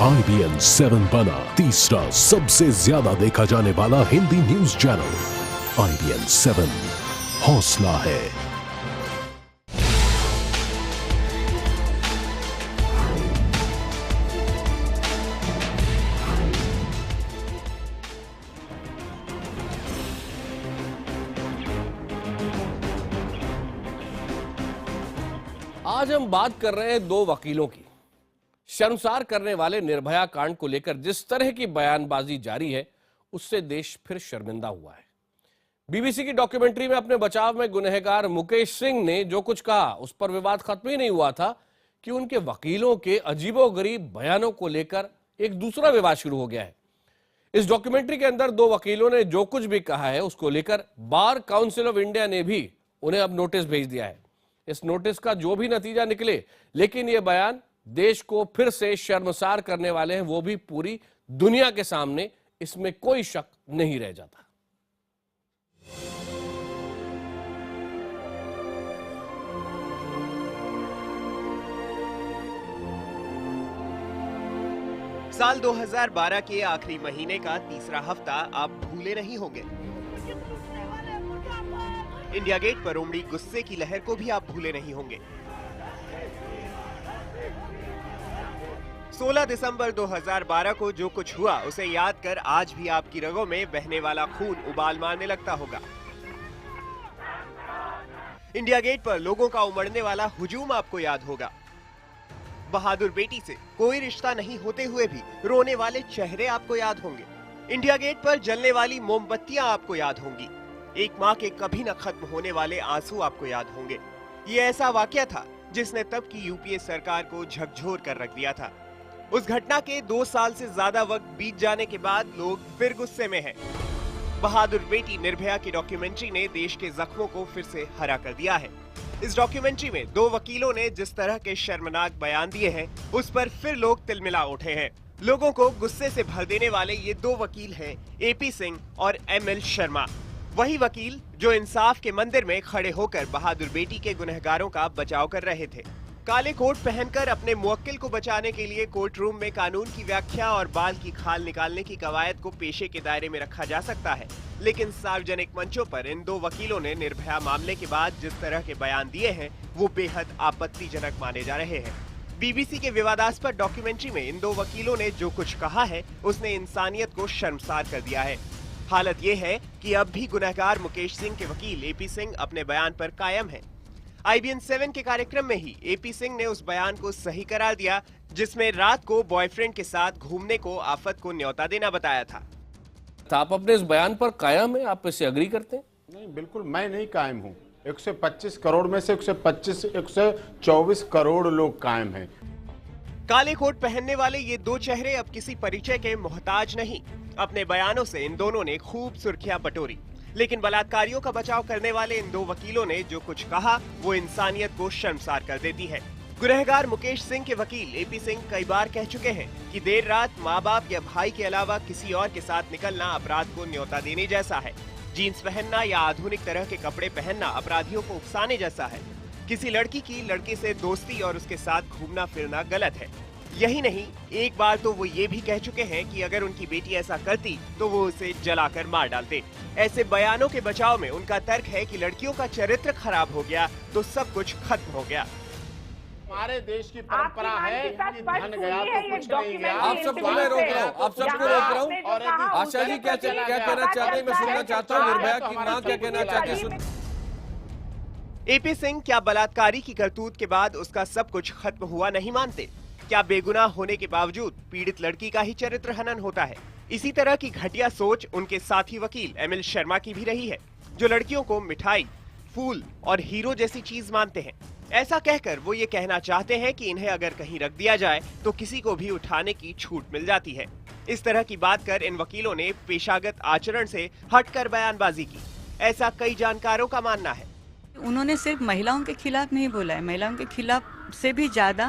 IBN 7 बना तीसरा सबसे ज्यादा देखा जाने वाला हिंदी न्यूज चैनल। IBN 7 हौसला है। आज हम बात कर रहे हैं दो वकीलों की। शर्मसार करने वाले निर्भया कांड को लेकर जिस तरह की बयानबाजी जारी है, उससे देश फिर शर्मिंदा हुआ है। बीबीसी की डॉक्यूमेंट्री में अपने बचाव में गुनहगार मुकेश सिंह ने जो कुछ कहा, उस पर विवाद खत्म ही नहीं हुआ था कि उनके वकीलों के अजीबोगरीब बयानों को लेकर एक दूसरा विवाद शुरू हो गया है। इस डॉक्यूमेंट्री के अंदर दो वकीलों ने जो कुछ भी कहा है, उसको लेकर बार काउंसिल ऑफ इंडिया ने भी उन्हें अब नोटिस भेज दिया है। इस नोटिस का जो भी नतीजा निकले, लेकिन ये बयान देश को फिर से शर्मसार करने वाले हैं, वो भी पूरी दुनिया के सामने, इसमें कोई शक नहीं रह जाता। साल 2012 के आखिरी महीने का तीसरा हफ्ता आप भूले नहीं होंगे। इंडिया गेट पर उमड़ी गुस्से की लहर को भी आप भूले नहीं होंगे। 16 दिसंबर 2012 को जो कुछ हुआ, उसे याद कर आज भी आपकी रगों में बहने वाला खून उबाल मारने लगता होगा। इंडिया गेट पर लोगों का उमड़ने वाला हुजूम आपको याद होगा। बहादुर बेटी से कोई रिश्ता नहीं होते हुए भी रोने वाले चेहरे आपको याद होंगे। इंडिया गेट पर जलने वाली मोमबत्तियां आपको याद होंगी। एक माँ के कभी न खत्म होने वाले आंसू आपको याद होंगे। ये ऐसा वाकया था जिसने तब की यूपीए सरकार को झकझोर कर रख दिया था। उस घटना के 2 साल से ज्यादा वक्त बीत जाने के बाद लोग फिर गुस्से में हैं। बहादुर बेटी निर्भया की डॉक्यूमेंट्री ने देश के जख्मों को फिर से हरा कर दिया है। इस डॉक्यूमेंट्री में दो वकीलों ने जिस तरह के शर्मनाक बयान दिए हैं, उस पर फिर लोग तिलमिला उठे हैं। लोगों को गुस्से से भर देने वाले ये दो वकील हैं एपी सिंह और ML शर्मा। वही वकील जो इंसाफ के मंदिर में खड़े होकर बहादुर बेटी के गुनहगारों का बचाव कर रहे थे। काले कोट पहनकर अपने मुवक्किल को बचाने के लिए कोर्ट रूम में कानून की व्याख्या और बाल की खाल निकालने की कवायद को पेशे के दायरे में रखा जा सकता है, लेकिन सार्वजनिक मंचों पर इन दो वकीलों ने निर्भया मामले के बाद जिस तरह के बयान दिए हैं, वो बेहद आपत्तिजनक माने जा रहे हैं। बीबीसी के विवादास्पद डॉक्यूमेंट्री में इन दो वकीलों ने जो कुछ कहा है, उसने इंसानियत को शर्मसार कर दिया है। हालत ये है कि अब भी गुनहगार मुकेश सिंह के वकील एपी सिंह अपने बयान पर कायम है। IBN 7 के कार्यक्रम में ही एपी सिंह ने उस बयान को सही करार दिया जिसमें रात को बॉयफ्रेंड के साथ घूमने को आफत को न्योता देना बताया था। आप अपने इस बयान पर कायम हैं? आप इससे अग्री करते हैं? नहीं, बिल्कुल मैं नहीं कायम हूँ। 125 करोड़ में से 124 करोड़ लोग कायम हैं। काले कोट पहनने वाले ये दो चेहरे अब किसी परिचय के मोहताज नहीं। अपने बयानों से इन दोनों ने खूब सुर्खियां बटोरी, लेकिन बलात्कारियों का बचाव करने वाले इन दो वकीलों ने जो कुछ कहा, वो इंसानियत को शर्मसार कर देती है। गुनहगार मुकेश सिंह के वकील एपी सिंह कई बार कह चुके हैं कि देर रात माँ बाप या भाई के अलावा किसी और के साथ निकलना अपराध को न्योता देने जैसा है। जीन्स पहनना या आधुनिक तरह के कपड़े पहनना अपराधियों को उकसाने जैसा है। किसी लड़की की लड़के से दोस्ती और उसके साथ घूमना फिरना गलत है। यही नहीं, एक बार तो वो ये भी कह चुके हैं कि अगर उनकी बेटी ऐसा करती तो वो उसे जलाकर मार डालते। ऐसे बयानों के बचाव में उनका तर्क है कि लड़कियों का चरित्र खराब हो गया तो सब कुछ खत्म हो गया। हमारे देश की परंपरा है कि धन गया तो कुछ नहीं गया। आप सबको मैं रोक रहा हूँ, आप सबको रोक रहा हूँ। और आशा जी क्या कहना चाहते हैं, मैं सुनना चाहता हूँ। निर्भया की मां क्या कहना चाहती है? एपी सिंह क्या बलात्कारी की करतूत के बाद उसका सब कुछ खत्म हुआ नहीं मानते? क्या बेगुनाह होने के बावजूद पीड़ित लड़की का ही चरित्र हनन होता है? इसी तरह की घटिया सोच उनके साथी वकील ML शर्मा की भी रही है, जो लड़कियों को मिठाई, फूल और हीरो जैसी चीज मानते हैं। ऐसा कहकर वो ये कहना चाहते हैं कि इन्हें अगर कहीं रख दिया जाए तो किसी को भी उठाने की छूट मिल जाती है। इस तरह की बात कर इन वकीलों ने पेशागत आचरण से हटकर बयानबाजी की, ऐसा कई जानकारों का मानना है। उन्होंने सिर्फ महिलाओं के खिलाफ नहीं बोला है, महिलाओं के खिलाफ से भी ज़्यादा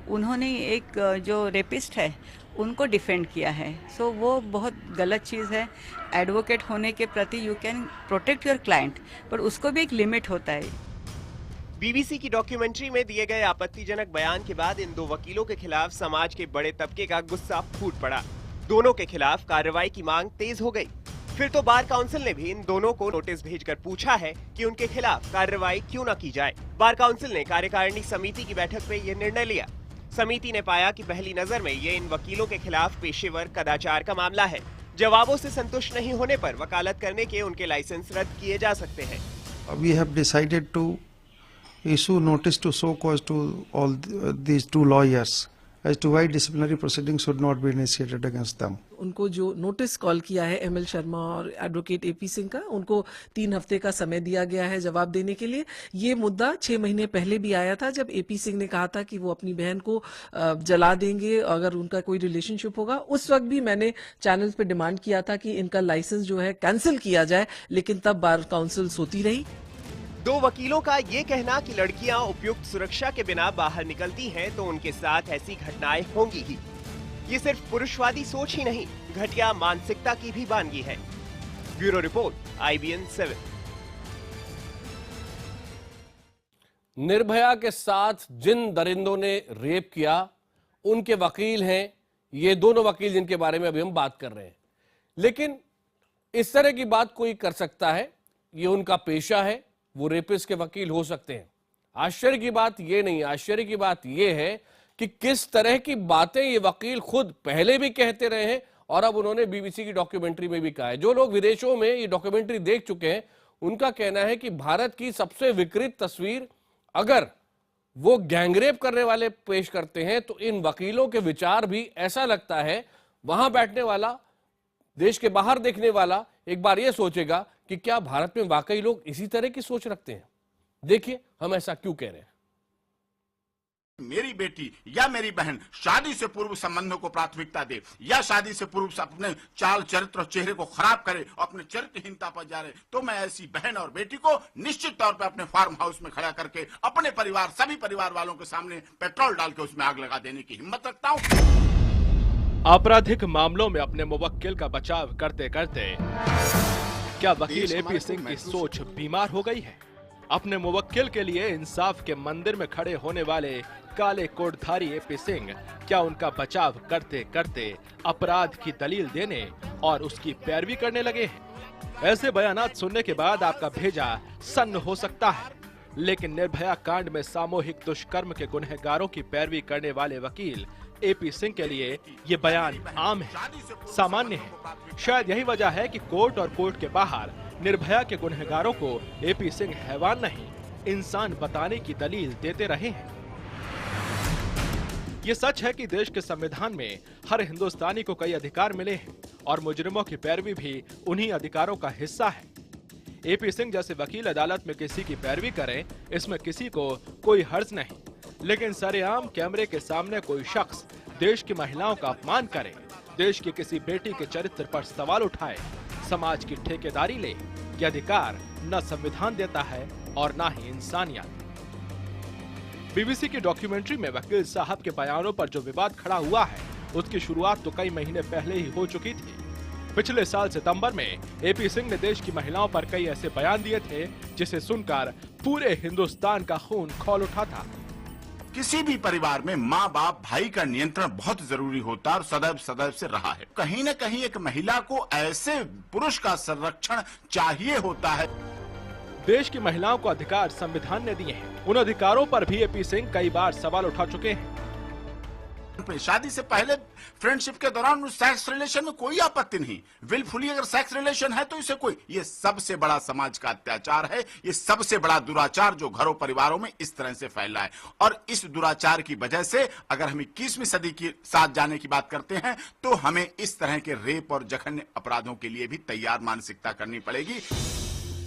उन्होंने एक जो रेपिस्ट है उनको डिफेंड किया है। सो वो बहुत गलत चीज़ है। एडवोकेट होने के प्रति you can protect your client, पर उसको भी एक लिमिट होता है। बीबीसी की डॉक्यूमेंट्री में दिए गए आपत्तिजनक बयान के बाद इन दो वकीलों के खिलाफ समाज के बड़े तबके का गुस्सा फूट पड़ा। दोनों के खिलाफ कार्रवाई की मांग तेज हो गई। फिर तो बार काउंसिल ने भी इन दोनों को नोटिस भेजकर पूछा है कि उनके खिलाफ कार्रवाई क्यों न की जाए। बार काउंसिल ने कार्यकारिणी समिति की बैठक में ये निर्णय लिया। समिति ने पाया कि पहली नजर में ये इन वकीलों के खिलाफ पेशेवर कदाचार का मामला है। जवाबों से संतुष्ट नहीं होने पर वकालत करने के उनके लाइसेंस रद्द किए जा सकते हैं। We have decided to issue notice to show cause to all these two lawyers as to why disciplinary proceedings should not be initiated against them. उनको जो नोटिस कॉल किया है एमएल शर्मा और एडवोकेट एपी सिंह का, उनको 3 हफ्ते का समय दिया गया है जवाब देने के लिए। ये मुद्दा 6 महीने पहले भी आया था जब एपी सिंह ने कहा था कि वो अपनी बहन को जला देंगे अगर उनका कोई रिलेशनशिप होगा। उस वक्त भी मैंने चैनल्स पे डिमांड किया था कि इनका लाइसेंस जो है कैंसिल किया जाए, लेकिन तब बार काउंसिल सोती रही। दो वकीलों का ये कहना कि लड़कियां उपयुक्त सुरक्षा के बिना बाहर निकलती हैं तो उनके साथ ऐसी घटनाएं होंगी ही। ये सिर्फ पुरुषवादी सोच ही नहीं, घटिया मानसिकता की भी वानगी है। Bureau report, IBN 7। निर्भया के साथ जिन दरिंदों ने रेप किया उनके वकील हैं ये दोनों वकील जिनके बारे में अभी हम बात कर रहे हैं। लेकिन इस तरह की बात कोई कर सकता है, ये उनका पेशा है, वो रेपिस्ट के वकील हो सकते हैं। आश्चर्य की बात ये नहीं, आश्चर्य की बात ये है कि किस तरह की बातें ये वकील खुद पहले भी कहते रहे हैं और अब उन्होंने बीबीसी की डॉक्यूमेंट्री में भी कहा है। जो लोग विदेशों में ये डॉक्यूमेंट्री देख चुके हैं उनका कहना है कि भारत की सबसे विकृत तस्वीर अगर वो गैंगरेप करने वाले पेश करते हैं तो इन वकीलों के विचार भी ऐसा लगता है वहां बैठने वाला, देश के बाहर देखने वाला एक बार ये सोचेगा कि क्या भारत में वाकई लोग इसी तरह की सोच रखते हैं। देखिए हम ऐसा क्यों कह रहे हैं। मेरी बेटी या मेरी बहन शादी से पूर्व संबंधों को प्राथमिकता दे या शादी से पूर्व अपने चाल चरित्र और चेहरे को खराब करे, अपने चरित्रहीनता पर जा रहे, तो मैं ऐसी बहन और बेटी को निश्चित तौर पर अपने फार्म हाउस में खड़ा करके अपने परिवार, सभी परिवार वालों के सामने पेट्रोल डाल के उसमें आग लगा देने की हिम्मत रखता हूँ। आपराधिक मामलों में अपने मुवक्किल का बचाव करते करते क्या वकील एपी सिंह की सोच बीमार हो गई है? अपने मुवक्किल के लिए इंसाफ के मंदिर में खड़े होने वाले काले कोटधारी एपी सिंह क्या उनका बचाव करते करते अपराध की दलील देने और उसकी पैरवी करने लगे हैं? ऐसे बयानात सुनने के बाद आपका भेजा सन्न हो सकता है, लेकिन निर्भया कांड में सामूहिक दुष्कर्म के गुनहगारों की पैरवी करने वाले वकील एपी सिंह के लिए ये बयान आम है, सामान्य है। शायद यही वजह है कि कोर्ट और कोर्ट के बाहर निर्भया के गुनहगारों को एपी सिंह हैवान नहीं, इंसान बताने की दलील देते रहे हैं। ये सच है कि देश के संविधान में हर हिंदुस्तानी को कई अधिकार मिले हैं और मुजरिमों की पैरवी भी उन्हीं अधिकारों का हिस्सा है। एपी सिंह जैसे वकील अदालत में किसी की पैरवी करें, इसमें किसी को कोई हर्ज नहीं, लेकिन सरेआम कैमरे के सामने कोई शख्स देश की महिलाओं का अपमान करे, देश की किसी बेटी के चरित्र पर सवाल उठाए, समाज की ठेकेदारी ले, ये अधिकार न संविधान देता है और न ही इंसानियत। बीबीसी की डॉक्यूमेंट्री में वकील साहब के बयानों पर जो विवाद खड़ा हुआ है उसकी शुरुआत तो कई महीने पहले ही हो चुकी थी। पिछले साल सितंबर में एपी सिंह ने देश की महिलाओं पर कई ऐसे बयान दिए थे जिसे सुनकर पूरे हिंदुस्तान का खून खौल उठा था। किसी भी परिवार में माँ बाप भाई का नियंत्रण बहुत जरूरी होता है और सदैव से रहा है। कहीं न कहीं एक महिला को ऐसे पुरुष का संरक्षण चाहिए होता है। देश की महिलाओं को अधिकार संविधान ने दिए हैं, उन अधिकारों पर भी एपी सिंह कई बार सवाल उठा चुके हैं। शादी से पहले फ्रेंडशिप के दौरान सेक्स रिलेशन में कोई आपत्ति नहीं, विलफुली अगर सेक्स रिलेशन है तो इसे कोई, ये सबसे बड़ा समाज का अत्याचार है, ये सबसे बड़ा दुराचार जो घरों परिवारों में इस तरह से फैला है। और इस दुराचार की वजह से अगर हम 21वीं सदी के साथ जाने की बात करते हैं तो हमें इस तरह के रेप और जघन्य अपराधों के लिए भी तैयार मानसिकता करनी पड़ेगी।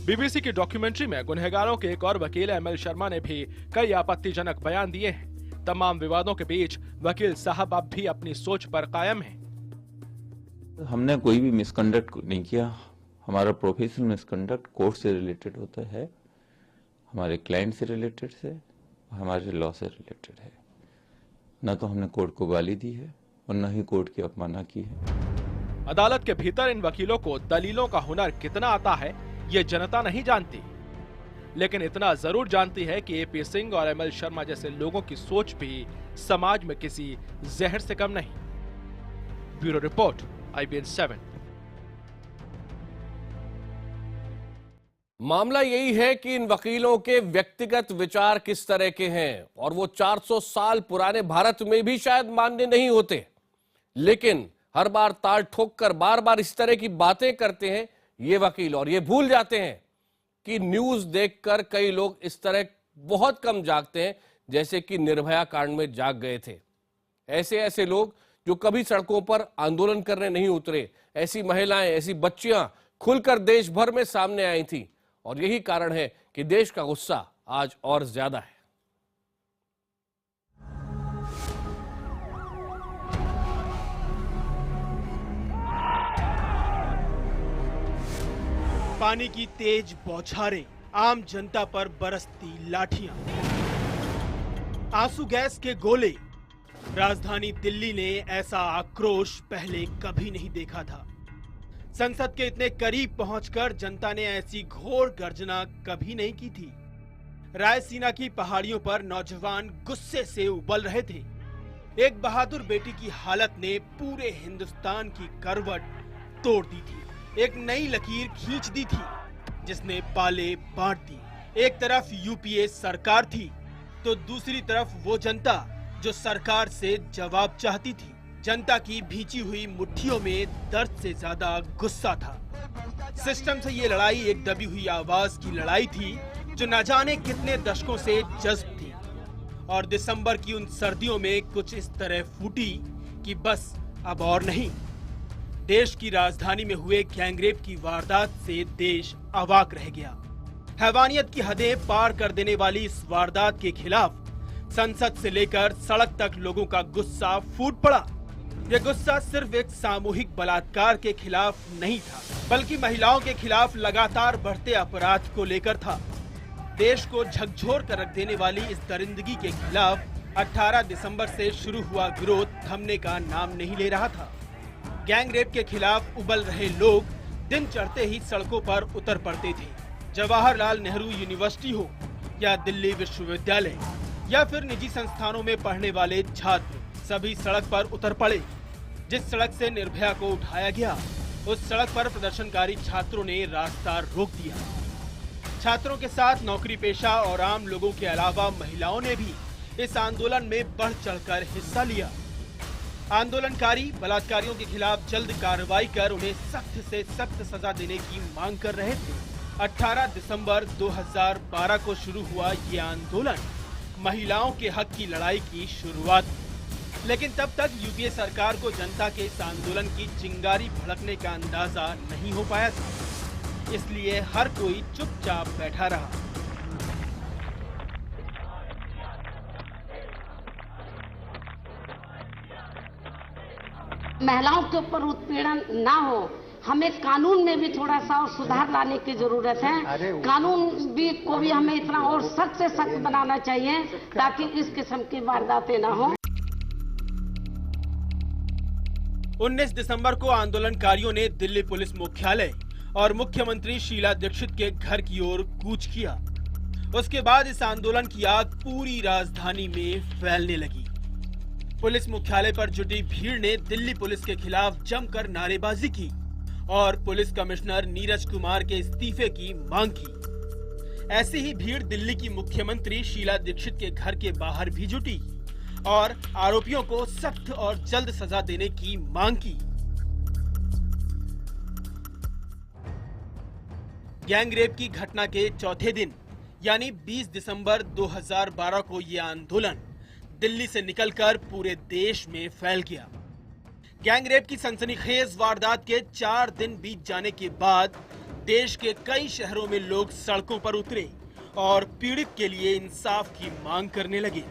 बीबीसी की डॉक्यूमेंट्री में गुनहगारों के एक और वकील एमएल शर्मा ने भी कई आपत्तिजनक बयान दिए हैं। तमाम विवादों के बीच वकील साहब अब भी अपनी सोच पर कायम हैं। हमने कोई भी मिसकंडक्ट नहीं किया। हमारा प्रोफेशनल मिसकंडक्ट कोर्ट से रिलेटेड होता है, हमारे क्लाइंट से रिलेटेड है, हमारे लॉ से रिलेटेड है। न तो हमने कोर्ट को गाली दी है और न ही कोर्ट की अपमानना की है। अदालत के भीतर इन वकीलों को दलीलों का हुनर कितना आता है ये जनता नहीं जानती। लेकिन इतना जरूर जानती है कि एपी सिंह और एमएल शर्मा जैसे लोगों की सोच भी समाज में किसी जहर से कम नहीं। Bureau report, IBN 7। मामला यही है कि इन वकीलों के व्यक्तिगत विचार किस तरह के हैं, और वो 400 साल पुराने भारत में भी शायद मान्य नहीं होते, लेकिन हर बार ताल ठोककर बार बार इस तरह की बातें करते हैं ये वकील, और ये भूल जाते हैं कि न्यूज देखकर कई लोग इस तरह बहुत कम जागते हैं जैसे कि निर्भया कांड में जाग गए थे। ऐसे ऐसे लोग जो कभी सड़कों पर आंदोलन करने नहीं उतरे, ऐसी महिलाएं, ऐसी बच्चियां खुलकर देश भर में सामने आई थी, और यही कारण है कि देश का गुस्सा आज और ज्यादा है। पानी की तेज बौछारें, आम जनता पर बरसती लाठियां, आंसू गैस के गोले। राजधानी दिल्ली ने ऐसा आक्रोश पहले कभी नहीं देखा था। संसद के इतने करीब पहुंचकर जनता ने ऐसी घोर गर्जना कभी नहीं की थी। रायसीना की पहाड़ियों पर नौजवान गुस्से से उबल रहे थे। एक बहादुर बेटी की हालत ने पूरे हिंदुस्तान की करवट तोड़ दी थी, एक नई लकीर खींच दी थी जिसने पाले बांट दी। एक तरफ यूपीए सरकार थी तो दूसरी तरफ वो जनता जो सरकार से जवाब चाहती थी। जनता की भींची हुई मुट्ठियों में दर्द से ज्यादा गुस्सा था। सिस्टम से ये लड़ाई एक दबी हुई आवाज की लड़ाई थी जो न जाने कितने दशकों से जज्ब थी, और दिसंबर की उन सर्दियों में कुछ इस तरह फूटी कि बस अब और नहीं। देश की राजधानी में हुए गैंगरेप की वारदात से देश अवाक रह गया। हैवानियत की हदें पार कर देने वाली इस वारदात के खिलाफ संसद से लेकर सड़क तक लोगों का गुस्सा फूट पड़ा। यह गुस्सा सिर्फ एक सामूहिक बलात्कार के खिलाफ नहीं था, बल्कि महिलाओं के खिलाफ लगातार बढ़ते अपराध को लेकर था। देश को झकझोर कर रख देने वाली इस दरिंदगी के खिलाफ 18 दिसंबर से शुरू हुआ विरोध थमने का नाम नहीं ले रहा था। गैंगरेप के खिलाफ उबल रहे लोग दिन चढ़ते ही सड़कों पर उतर पड़ते थे। जवाहरलाल नेहरू यूनिवर्सिटी हो या दिल्ली विश्वविद्यालय या फिर निजी संस्थानों में पढ़ने वाले छात्र, सभी सड़क पर उतर पड़े। जिस सड़क से निर्भया को उठाया गया, उस सड़क पर प्रदर्शनकारी छात्रों ने रास्ता रोक दिया। छात्रों के साथ नौकरी पेशा और आम लोगों के अलावा महिलाओं ने भी इस आंदोलन में बढ़ चढ़कर हिस्सा लिया। आंदोलनकारी बलात्कारियों के खिलाफ जल्द कार्रवाई कर उन्हें सख्त से सख्त सजा देने की मांग कर रहे थे। 18 दिसंबर 2012 को शुरू हुआ ये आंदोलन महिलाओं के हक की लड़ाई की शुरुआत, लेकिन तब तक यूपीए सरकार को जनता के इस आंदोलन की चिंगारी भड़कने का अंदाजा नहीं हो पाया था, इसलिए हर कोई चुपचाप बैठा रहा। महिलाओं के ऊपर उत्पीड़न ना हो, हमें कानून में भी थोड़ा सा और सुधार लाने की जरूरत है। कानून को भी हमें इतना और सख्त से सख्त बनाना चाहिए ताकि इस किस्म की वारदातें ना हो। 19 दिसंबर को आंदोलनकारियों ने दिल्ली पुलिस मुख्यालय और मुख्यमंत्री शीला दीक्षित के घर की ओर कूच किया। उसके बाद इस आंदोलन की आग पूरी राजधानी में फैलने लगी। पुलिस मुख्यालय पर जुटी भीड़ ने दिल्ली पुलिस के खिलाफ जमकर नारेबाजी की और पुलिस कमिश्नर नीरज कुमार के इस्तीफे की मांग की। ऐसी ही भीड़ दिल्ली की मुख्यमंत्री शीला दीक्षित के घर के बाहर भी जुटी और आरोपियों को सख्त और जल्द सजा देने की मांग की। गैंगरेप की घटना के चौथे दिन यानी 20 दिसंबर 2012 को यह आंदोलन दिल्ली से निकलकर पूरे देश में फैल गया। गैंगरेप की सनसनीखेज वारदात के 4 दिन बीत जाने के बाद देश के कई शहरों में लोग सड़कों पर उतरे और पीड़ित के लिए इंसाफ की मांग करने लगे।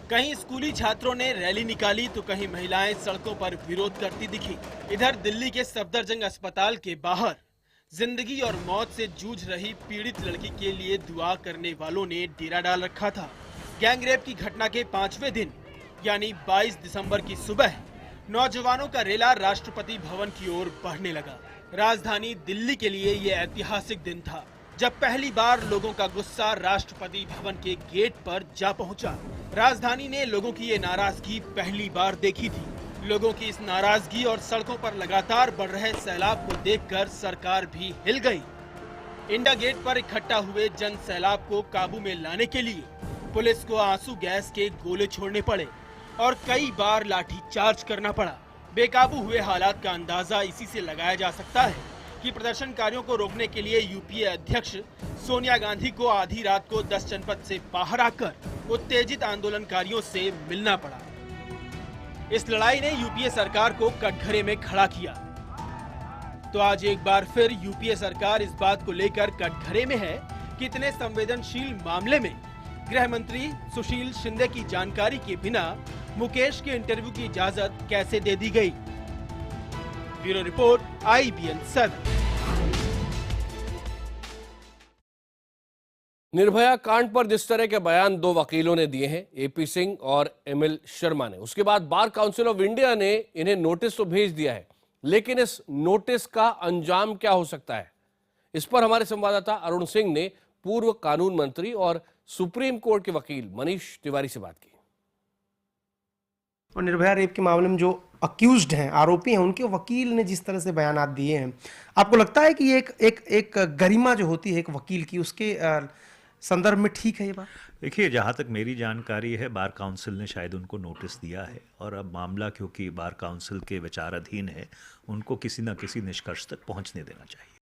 कहीं स्कूली छात्रों ने रैली निकाली तो कहीं महिलाएं सड़कों पर विरोध करती दिखी। इधर दिल्ली के सफदरजंग अस्पताल के बाहर जिंदगी और मौत से जूझ रही पीड़ित लड़की के लिए दुआ करने वालों ने डेरा डाल रखा था। गैंगरेप की घटना के 5वें दिन यानी 22 दिसंबर की सुबह नौजवानों का रेला राष्ट्रपति भवन की ओर बढ़ने लगा। राजधानी दिल्ली के लिए यह ऐतिहासिक दिन था जब पहली बार लोगों का गुस्सा राष्ट्रपति भवन के गेट पर जा पहुंचा। राजधानी ने लोगों की ये नाराजगी पहली बार देखी थी। लोगों की इस नाराजगी और सड़कों पर लगातार बढ़ रहे सैलाब को देखकर सरकार भी हिल गई। इंडिया गेट पर इकट्ठा हुए जन सैलाब को काबू में लाने के लिए पुलिस को आंसू गैस के गोले छोड़ने पड़े और कई बार लाठी चार्ज करना पड़ा। बेकाबू हुए हालात का अंदाजा इसी से लगाया जा सकता है कि प्रदर्शनकारियों को रोकने के लिए यूपीए अध्यक्ष सोनिया गांधी को आधी रात को 10 जनपद से बाहर आकर उत्तेजित आंदोलनकारियों से मिलना पड़ा। इस लड़ाई ने यूपीए सरकार को कटघरे में खड़ा किया। तो आज एक बार फिर यूपीए सरकार इस बात को लेकर कटघरे में है कि इतने संवेदनशील मामले में गृह मंत्री सुशील शिंदे की जानकारी के बिना मुकेश के इंटरव्यू की इजाजत कैसे दे दी गई। Bureau report, IBN 7। निर्भया कांड पर जिस तरह के बयान दो वकीलों ने दिए हैं, AP सिंह और ML शर्मा ने, उसके बाद बार काउंसिल ऑफ इंडिया ने इन्हें नोटिस तो भेज दिया है, लेकिन इस नोटिस का अंजाम क्या हो सकता है, इस पर हमारे संवाददाता अरुण सिंह ने पूर्व कानून मंत्री और सुप्रीम कोर्ट के वकील मनीष तिवारी से बात की। और निर्भया रेप के मामले में जो अक्यूज्ड हैं, आरोपी हैं, उनके वकील ने जिस तरह से बयानात दिए हैं, आपको लगता है कि ये एक गरिमा जो होती है एक वकील की, उसके संदर्भ में ठीक है ये बात? देखिए, जहाँ तक मेरी जानकारी है, बार काउंसिल ने शायद उनको नोटिस दिया है और अब मामला क्योंकि बार काउंसिल के विचाराधीन है, उनको किसी न किसी निष्कर्ष तक पहुँचने देना चाहिए।